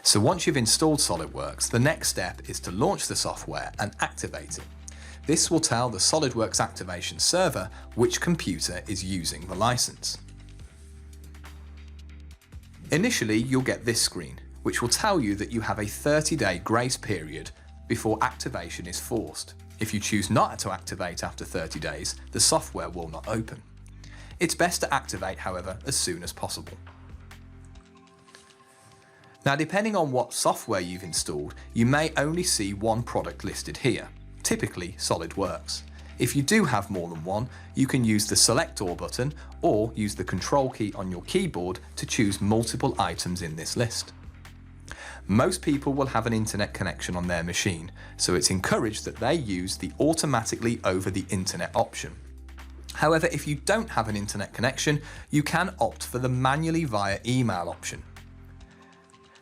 So once you've installed SOLIDWORKS, the next step is to launch the software and activate it. This will tell the SOLIDWORKS activation server which computer is using the license. Initially, you'll get this screen, which will tell you that you have a 30-day grace period before activation is forced. If you choose not to activate after 30 days, the software will not open. It's best to activate, however, as soon as possible. Now, depending on what software you've installed, you may only see one product listed here, typically SOLIDWORKS. If you do have more than one, you can use the Select All button or use the Control key on your keyboard to choose multiple items in this list. Most people will have an internet connection on their machine, so it's encouraged that they use the automatically over the internet option. However, if you don't have an internet connection, you can opt for the manually via email option.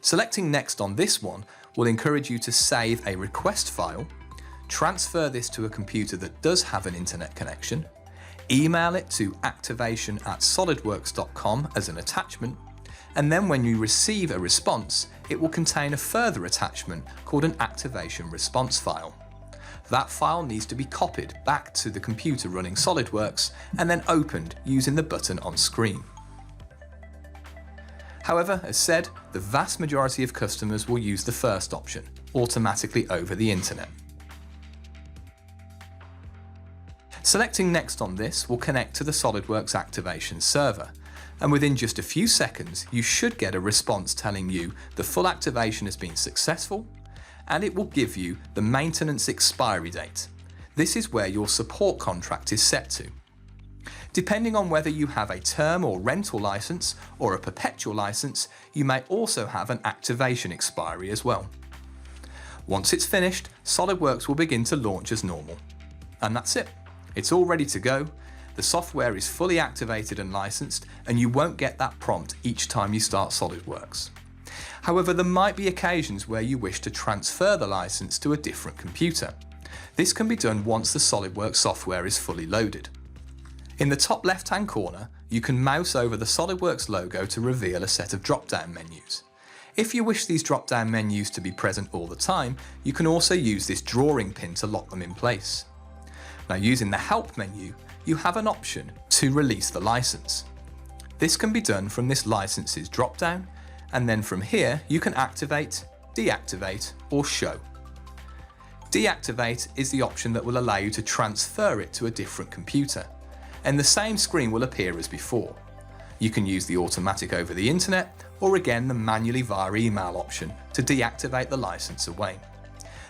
Selecting Next on this one will encourage you to save a request file, transfer this to a computer that does have an internet connection, email it to activation@solidworks.com as an attachment, and then when you receive a response, it will contain a further attachment called an activation response file. That file needs to be copied back to the computer running SOLIDWORKS and then opened using the button on screen. However, as said, the vast majority of customers will use the first option, automatically over the internet. Selecting Next on this will connect to the SOLIDWORKS activation server, and within just a few seconds you should get a response telling you the full activation has been successful, and it will give you the maintenance expiry date. This is where your support contract is set to. Depending on whether you have a term or rental license or a perpetual license, you may also have an activation expiry as well. Once it's finished, SOLIDWORKS will begin to launch as normal. And that's it. It's all ready to go. The software is fully activated and licensed, and you won't get that prompt each time you start SOLIDWORKS. However, there might be occasions where you wish to transfer the license to a different computer. This can be done once the SOLIDWORKS software is fully loaded. In the top left-hand corner, you can mouse over the SOLIDWORKS logo to reveal a set of drop-down menus. If you wish these drop-down menus to be present all the time, you can also use this drawing pin to lock them in place. Now, using the Help menu, you have an option to release the license. This can be done from this Licenses drop-down, and then from here you can activate, deactivate, or show. Deactivate is the option that will allow you to transfer it to a different computer, and the same screen will appear as before. You can use the automatic over the internet, or again the manually via email option to deactivate the license away.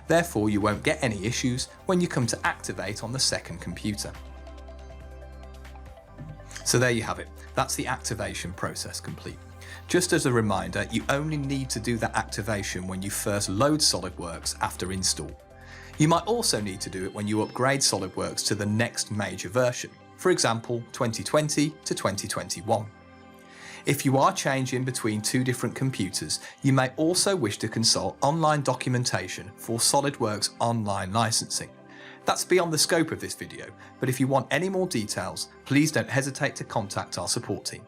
Therefore, you won't get any issues when you come to activate on the second computer. So there you have it. That's the activation process complete. Just as a reminder, you only need to do that activation when you first load SOLIDWORKS after install. You might also need to do it when you upgrade SOLIDWORKS to the next major version, for example 2020 to 2021. If you are changing between two different computers, you may also wish to consult online documentation for SOLIDWORKS online licensing. That's beyond the scope of this video, but if you want any more details, please don't hesitate to contact our support team.